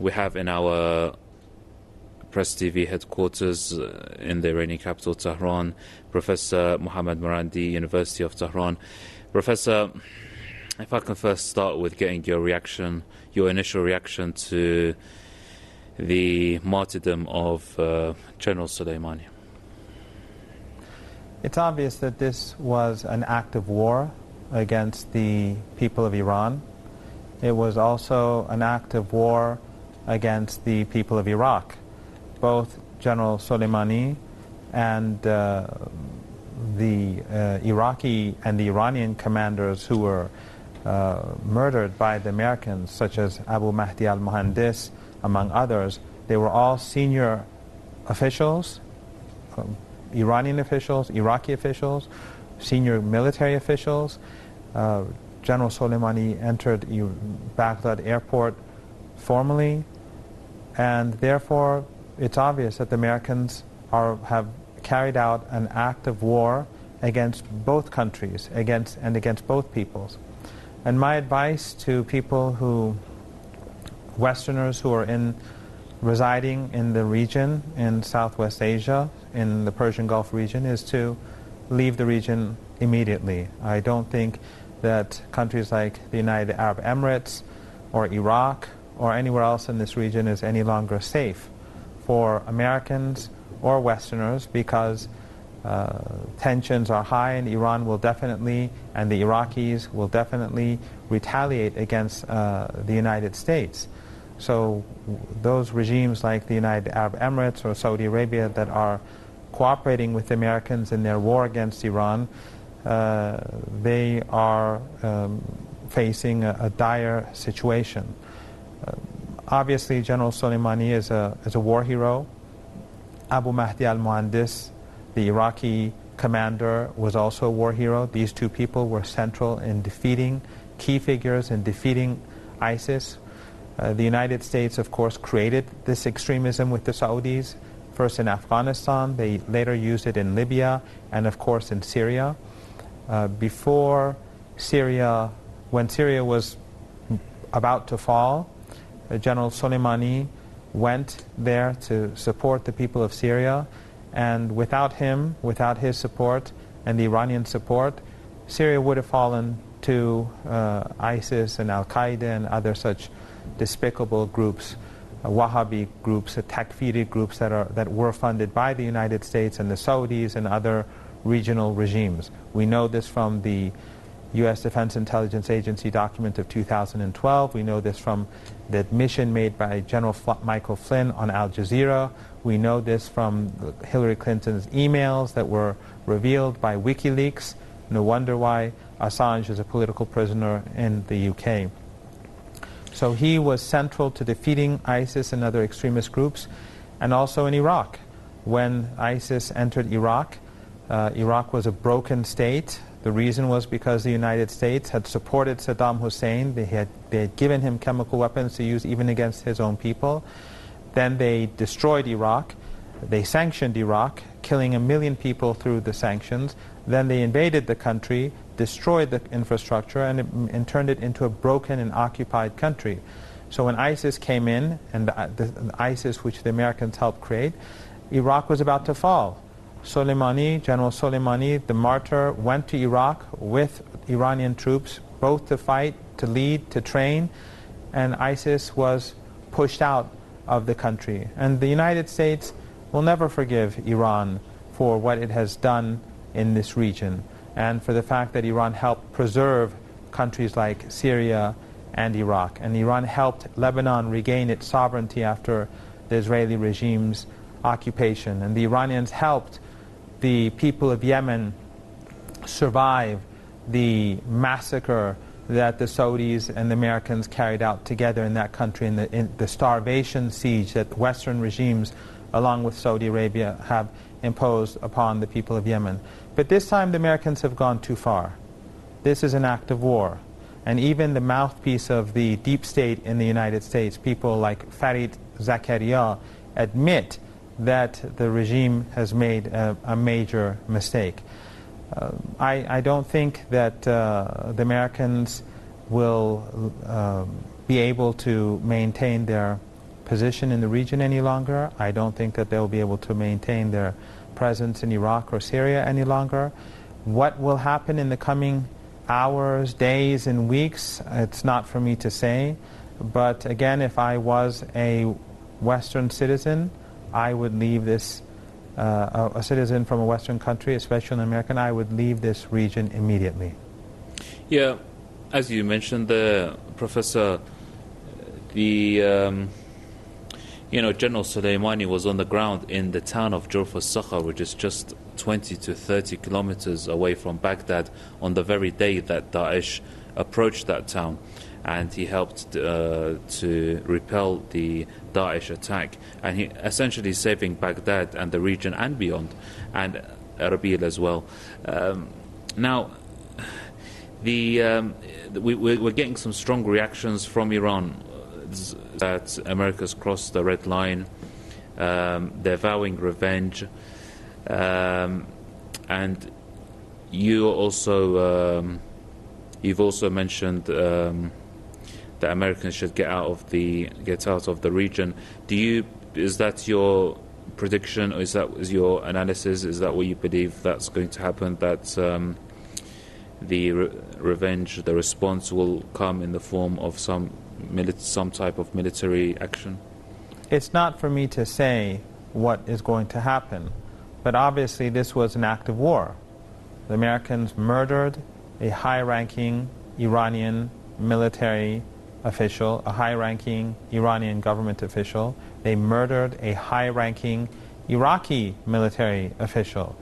We have in our Press TV headquarters in the Iranian capital, Tehran, Professor Mohammed Marandi, University of Tehran. Professor, if I can first start with getting your reaction, your initial reaction to the martyrdom of General Soleimani. It's obvious that this was an act of war against the people of Iran. It was also an act of war against the people of Iraq. Both General Soleimani and the Iraqi and the Iranian commanders who were murdered by the Americans, such as Abu Mahdi al-Muhandis, among others, they were all senior officials, Iranian officials, Iraqi officials, senior military officials. General Soleimani entered Baghdad Airport formally, and therefore it's obvious that the Americans have carried out an act of war against both countries, against both peoples. And my advice to people Westerners who are residing in the region, in Southwest Asia, in the Persian Gulf region, is to leave the region immediately. I don't think that countries like the United Arab Emirates or Iraq or anywhere else in this region is any longer safe for Americans or Westerners, because tensions are high, and Iran will definitely, and the Iraqis will definitely retaliate against the United States. So those regimes like the United Arab Emirates or Saudi Arabia that are cooperating with the Americans in their war against Iran, they are facing a dire situation. Obviously, General Soleimani is a war hero. Abu Mahdi al-Muhandis, the Iraqi commander, was also a war hero. These two people were central in defeating, key figures in defeating ISIS. The United States, of course, created this extremism with the Saudis, first in Afghanistan, they later used it in Libya, and of course in Syria. Before Syria, when Syria was about to fall, General Soleimani went there to support the people of Syria, and without him, without his support and the Iranian support, Syria would have fallen to ISIS and al-Qaeda and other such despicable groups, Wahhabi groups, Takfiri groups that were funded by the United States and the Saudis and other regional regimes. We know this from the U.S. Defense Intelligence Agency document of 2012. We know this from the admission made by General Michael Flynn on Al Jazeera. We know this from Hillary Clinton's emails that were revealed by WikiLeaks. No wonder why Assange is a political prisoner in the UK. So he was central to defeating ISIS and other extremist groups, and also in Iraq. When ISIS entered Iraq, Iraq was a broken state. The reason was because the United States had supported Saddam Hussein. They had given him chemical weapons to use even against his own people. Then they destroyed Iraq. They sanctioned Iraq, killing 1 million people through the sanctions. Then they invaded the country, destroyed the infrastructure, and turned it into a broken and occupied country. So when ISIS came in, and the ISIS which the Americans helped create, Iraq was about to fall. Soleimani, General Soleimani, the martyr, went to Iraq with Iranian troops, both to fight, to lead, to train, and ISIS was pushed out of the country. And the United States will never forgive Iran for what it has done in this region, and for the fact that Iran helped preserve countries like Syria and Iraq. And Iran helped Lebanon regain its sovereignty after the Israeli regime's occupation. And the Iranians helped the people of Yemen survive the massacre that the Saudis and the Americans carried out together in that country, in the starvation siege that Western regimes, along with Saudi Arabia, have imposed upon the people of Yemen. But this time the Americans have gone too far. This is an act of war. And even the mouthpiece of the deep state in the United States, people like Fareed Zakaria, admit that the regime has made a major mistake. I don't think that the Americans will be able to maintain their position in the region any longer. I don't think that they'll be able to maintain their presence in Iraq or Syria any longer. What will happen in the coming hours, days, and weeks, it's not for me to say. But again, if I was a Western citizen, I would leave this, a citizen from a Western country, especially an American, I would leave this region immediately. Yeah, as you mentioned there, Professor, General Soleimani was on the ground in the town of Jurf al-Sakhar, which is just 20 to 30 kilometers away from Baghdad, on the very day that Daesh approached that town. And he helped to repel the Daesh attack. And he essentially saving Baghdad and the region and beyond, and Erbil as well. Now, we're getting some strong reactions from Iran that America's crossed the red line. They're vowing revenge. And you've also mentioned that Americans should get out of the region. Is that your prediction, or is your analysis? Is that what you believe that's going to happen? That the revenge, the response will come in the form of some type of military action? It's not for me to say what is going to happen, but obviously this was an act of war. The Americans murdered a high-ranking Iranian military official, a high-ranking Iranian government official. They murdered a high-ranking Iraqi military official.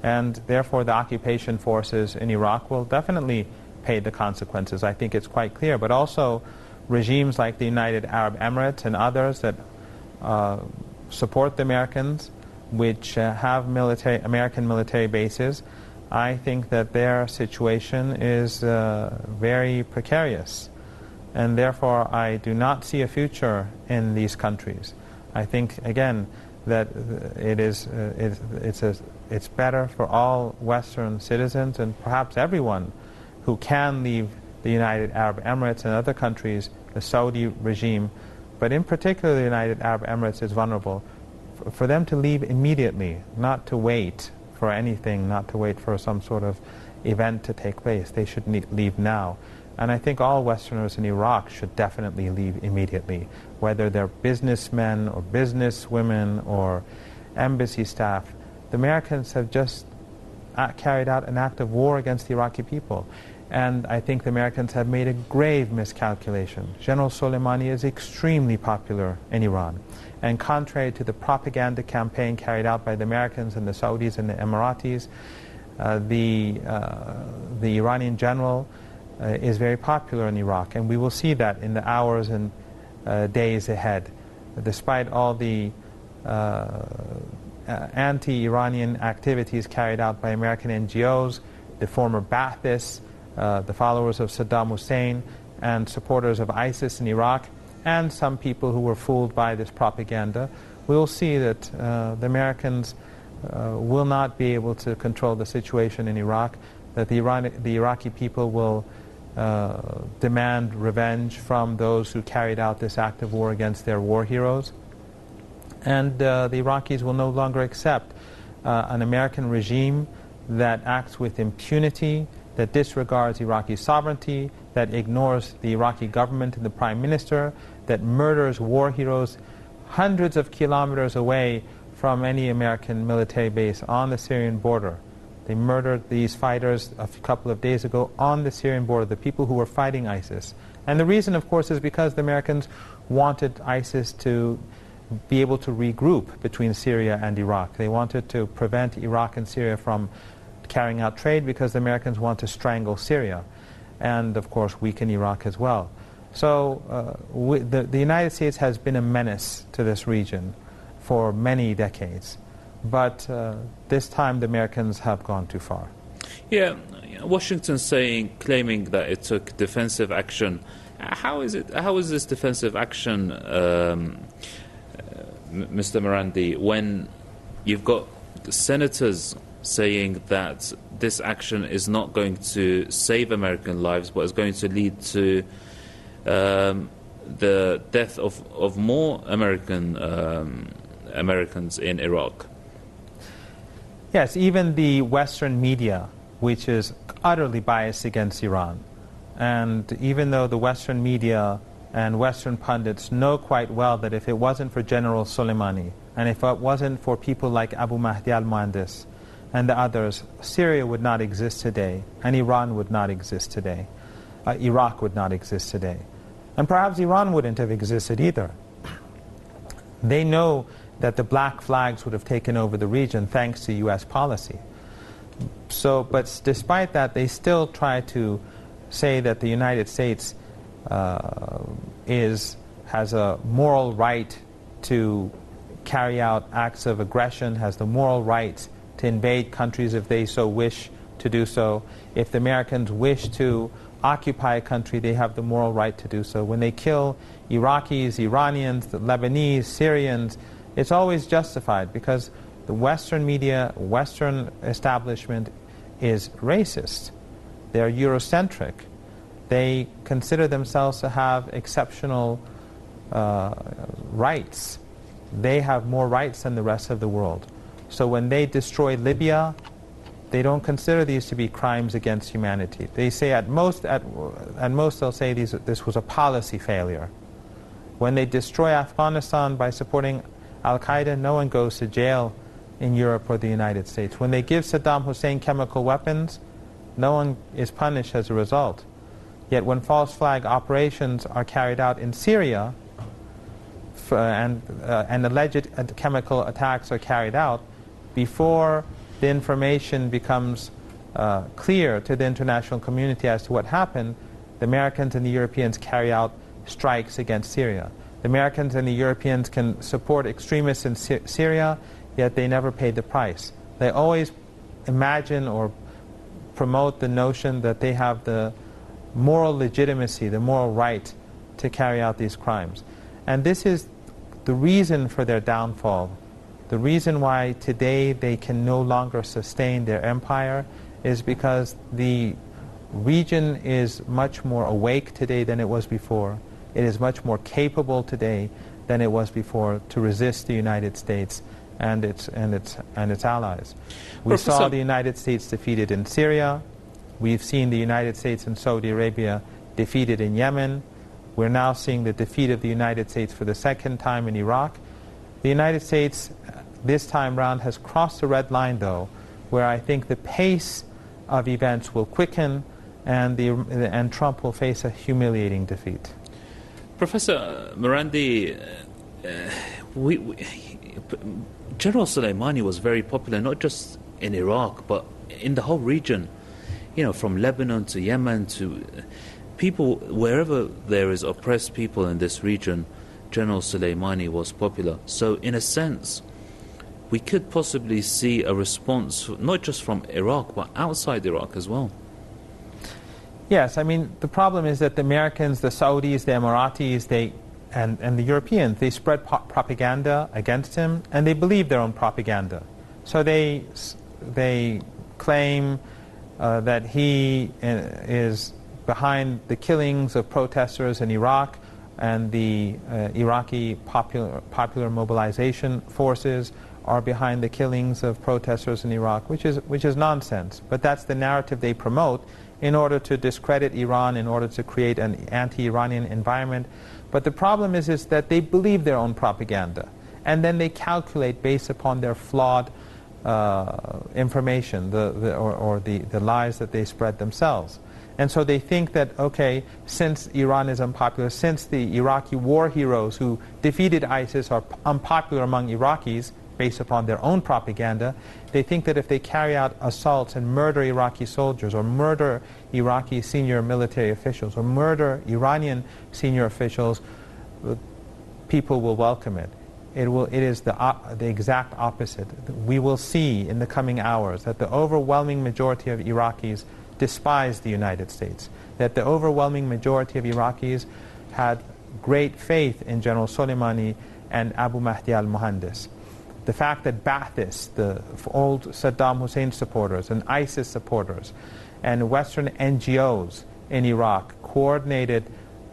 And therefore the occupation forces in Iraq will definitely pay the consequences. I think it's quite clear. But also regimes like the United Arab Emirates and others that support the Americans, which have American military bases, I think that their situation is very precarious. And therefore I do not see a future in these countries. I think, again, that it's better for all Western citizens and perhaps everyone who can leave the United Arab Emirates and other countries, the Saudi regime, but in particular the United Arab Emirates is vulnerable, for them to leave immediately, not to wait for anything, not to wait for some sort of event to take place. They should leave now. And I think all Westerners in Iraq should definitely leave immediately, whether they're businessmen or businesswomen or embassy staff. The Americans have just carried out an act of war against the Iraqi people. And I think the Americans have made a grave miscalculation. General Soleimani is extremely popular in Iran. And contrary to the propaganda campaign carried out by the Americans and the Saudis and the Emiratis, the Iranian general is very popular in Iraq. And we will see that in the hours and days ahead. Despite all the anti-Iranian activities carried out by American NGOs, the former Baathists, the followers of Saddam Hussein, and supporters of ISIS in Iraq, and some people who were fooled by this propaganda, we will see that the Americans will not be able to control the situation in Iraq, that the Iraqi people will demand revenge from those who carried out this act of war against their war heroes. And the Iraqis will no longer accept an American regime that acts with impunity, that disregards Iraqi sovereignty, that ignores the Iraqi government and the Prime Minister, that murders war heroes hundreds of kilometers away from any American military base on the Syrian border. They murdered these fighters a couple of days ago on the Syrian border, the people who were fighting ISIS. And the reason, of course, is because the Americans wanted ISIS to be able to regroup between Syria and Iraq. They wanted to prevent Iraq and Syria from carrying out trade because the Americans want to strangle Syria and, of course, weaken Iraq as well. So the United States has been a menace to this region for many decades. But this time the Americans have gone too far. Yeah, Washington claiming that it took defensive action. How is this defensive action, Mr. Marandi, when you've got senators saying that this action is not going to save American lives, but is going to lead to the death of more Americans in Iraq. Yes, even the Western media, which is utterly biased against Iran. And even though the Western media and Western pundits know quite well that if it wasn't for General Soleimani, and if it wasn't for people like Abu Mahdi al-Muhandis and the others, Syria would not exist today, and Iran would not exist today. Iraq would not exist today. And perhaps Iran wouldn't have existed either. They know that the black flags would have taken over the region thanks to U.S. policy. So, but despite that, they still try to say that the United States has a moral right to carry out acts of aggression, has the moral right to invade countries if they so wish to do so. If the Americans wish to occupy a country, they have the moral right to do so. When they kill Iraqis, Iranians, the Lebanese, Syrians, it's always justified because the Western media, Western establishment is racist. They're Eurocentric. They consider themselves to have exceptional rights. They have more rights than the rest of the world. So when they destroy Libya, they don't consider these to be crimes against humanity. They say at most they'll say this was a policy failure. When they destroy Afghanistan by supporting Al-Qaeda, no one goes to jail in Europe or the United States. When they give Saddam Hussein chemical weapons, no one is punished as a result. Yet when false flag operations are carried out in Syria and alleged chemical attacks are carried out, before the information becomes clear to the international community as to what happened, the Americans and the Europeans carry out strikes against Syria. The Americans and the Europeans can support extremists in Syria, yet they never paid the price. They always imagine or promote the notion that they have the moral legitimacy, the moral right to carry out these crimes. And this is the reason for their downfall. The reason why today they can no longer sustain their empire is because the region is much more awake today than it was before. It is much more capable today than it was before to resist the United States and its allies. We saw the United States defeated in Syria. We've seen the United States and Saudi Arabia defeated in Yemen. We're now seeing the defeat of the United States for the second time in Iraq. The United States, this time round, has crossed the red line, though, where I think the pace of events will quicken and Trump will face a humiliating defeat. Professor Marandi, General Soleimani was very popular, not just in Iraq, but in the whole region. You know, from Lebanon to Yemen to people, wherever there is oppressed people in this region, General Soleimani was popular. So in a sense, we could possibly see a response, not just from Iraq, but outside Iraq as well. Yes, I mean, the problem is that the Americans, the Saudis, the Emiratis, and the Europeans, they spread propaganda against him, and they believe their own propaganda. So they claim that he is behind the killings of protesters in Iraq, and the Iraqi popular mobilization forces are behind the killings of protesters in Iraq, which is nonsense. But that's the narrative they promote in order to discredit Iran, in order to create an anti-Iranian environment. But the problem is that they believe their own propaganda, and then they calculate based upon their flawed information, the lies that they spread themselves. And so they think that, okay, since Iran is unpopular, since the Iraqi war heroes who defeated ISIS are unpopular among Iraqis based upon their own propaganda, they think that if they carry out assaults and murder Iraqi soldiers or murder Iraqi senior military officials or murder Iranian senior officials, people will welcome it. It is the exact opposite. We will see in the coming hours that the overwhelming majority of Iraqis despise the United States, that the overwhelming majority of Iraqis had great faith in General Soleimani and Abu Mahdi al-Muhandis. The fact that Ba'athists, the old Saddam Hussein supporters and ISIS supporters, and Western NGOs in Iraq coordinated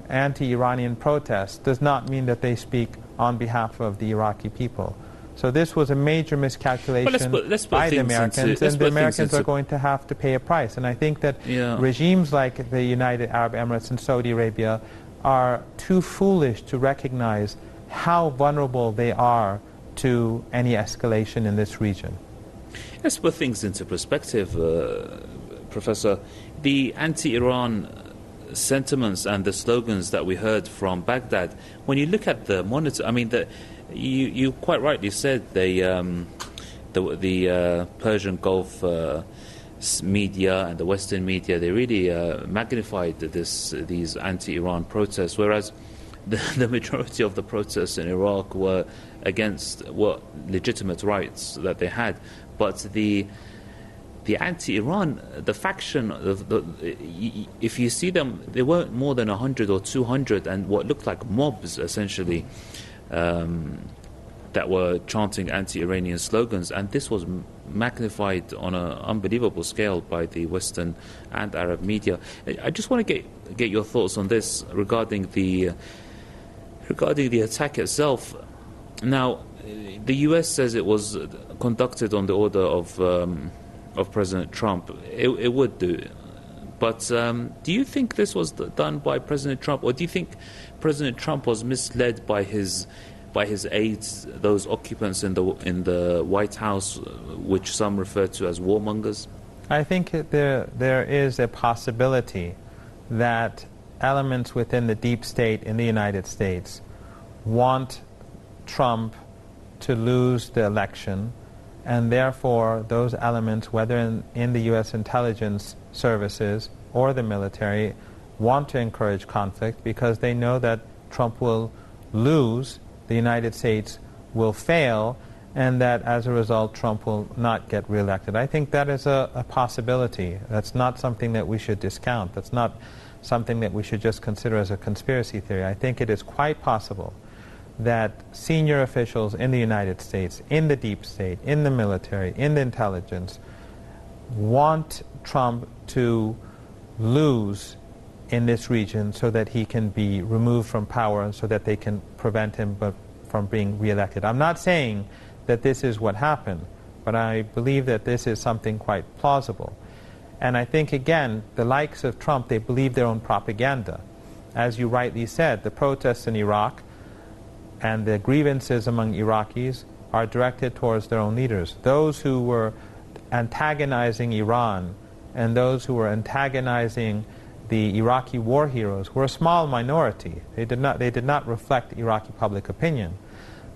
anti-Iranian protests does not mean that they speak on behalf of the Iraqi people. So this was a major miscalculation by the Americans, and the Americans are going to have to pay a price. And I think that regimes like the United Arab Emirates and Saudi Arabia are too foolish to recognize how vulnerable they are to any escalation in this region. Let's put things into perspective, Professor. The anti-Iran sentiments and the slogans that we heard from Baghdad, when you look at the monitor, I mean, you quite rightly said the Persian Gulf media and the Western media, they really magnified these anti-Iran protests, whereas the majority of the protests in Iraq were against legitimate rights that they had. But the anti-Iran, the faction, if you see them, there weren't more than 100 or 200, and what looked like mobs, essentially, that were chanting anti-Iranian slogans. And this was magnified on an unbelievable scale by the Western and Arab media. I just want to get your thoughts on this regarding the attack itself. Now, the U.S. says it was conducted on the order of President Trump. It would do. But do you think this was done by President Trump, or do you think President Trump was misled by his aides, those occupants in the White House, which some refer to as warmongers? I think there is a possibility that elements within the deep state in the United States want Trump to lose the election, and therefore those elements, whether in the U.S. intelligence services or the military, want to encourage conflict because they know that Trump will lose, the United States will fail, and that as a result Trump will not get reelected. I think that is a possibility. That's not something that we should discount. That's not something that we should just consider as a conspiracy theory. I think it is quite possible that senior officials in the United States, in the deep state, in the military, in the intelligence, want Trump to lose in this region so that he can be removed from power and so that they can prevent him from being reelected. I'm not saying that this is what happened, but I believe that this is something quite plausible. And I think, again, the likes of Trump, they believe their own propaganda. As you rightly said, the protests in Iraq and the grievances among Iraqis are directed towards their own leaders. Those who were antagonizing Iran and those who were antagonizing the Iraqi war heroes were a small minority. They did not reflect Iraqi public opinion.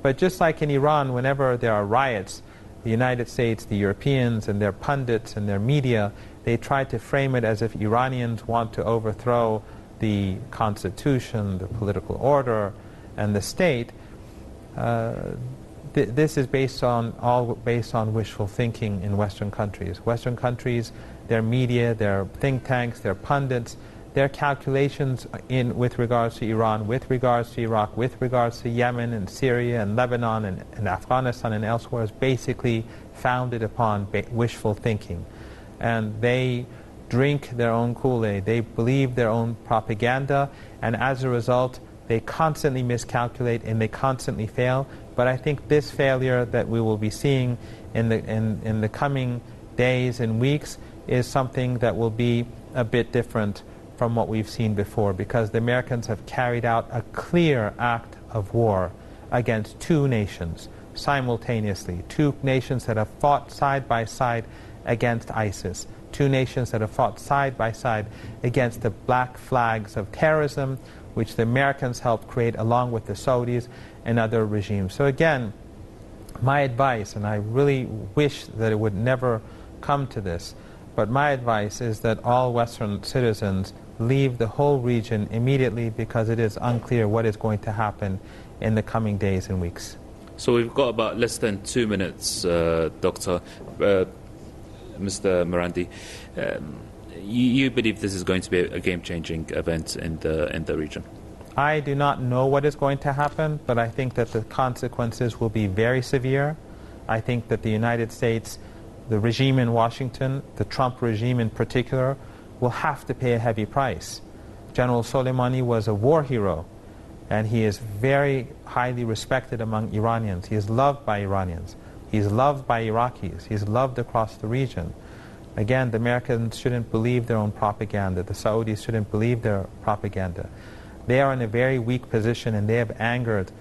But just like in Iran, whenever there are riots, the United States, the Europeans, and their pundits and their media, they try to frame it as if Iranians want to overthrow the constitution, the political order, and the state. This is all based on wishful thinking in Western countries. Western countries, their media, their think tanks, their pundits, their calculations with regards to Iran, with regards to Iraq, with regards to Yemen and Syria and Lebanon and Afghanistan and elsewhere is basically founded upon wishful thinking. And they drink their own Kool-Aid. They believe their own propaganda, and as a result, they constantly miscalculate and they constantly fail. But I think this failure that we will be seeing in the coming days and weeks is something that will be a bit different from what we've seen before, because the Americans have carried out a clear act of war against two nations simultaneously, two nations that have fought side by side against ISIS, two nations that have fought side by side against the black flags of terrorism, which the Americans helped create along with the Saudis and other regimes. So again, my advice, and I really wish that it would never come to this, but my advice is that all Western citizens leave the whole region immediately, because it is unclear what is going to happen in the coming days and weeks. So we've got about less than 2 minutes, Doctor. Mr. Marandi, you believe this is going to be a game-changing event in the region? I do not know what is going to happen, but I think that the consequences will be very severe. I think that the United States, the regime in Washington, the Trump regime in particular, will have to pay a heavy price. General Soleimani was a war hero, and he is very highly respected among Iranians. He is loved by Iranians. He is loved by Iraqis. He is loved across the region. Again, the Americans shouldn't believe their own propaganda. The Saudis shouldn't believe their propaganda. They are in a very weak position, and they have angered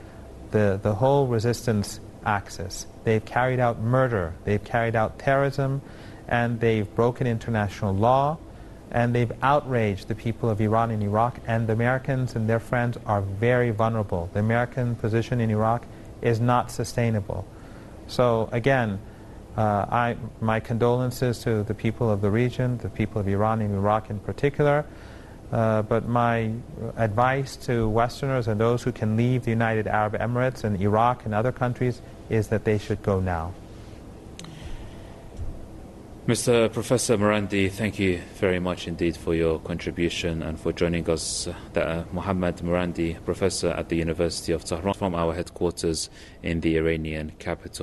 the whole resistance axis. They've carried out murder, they've carried out terrorism, and they've broken international law, and they've outraged the people of Iran and Iraq, and the Americans and their friends are very vulnerable. The American position in Iraq is not sustainable. So again, my condolences to the people of the region, the people of Iran and Iraq in particular, but my advice to Westerners and those who can leave the United Arab Emirates and Iraq and other countries is that they should go now. Mr. Professor Marandi, thank you very much indeed for your contribution and for joining us. Mohammed Marandi, Professor at the University of Tehran, from our headquarters in the Iranian capital.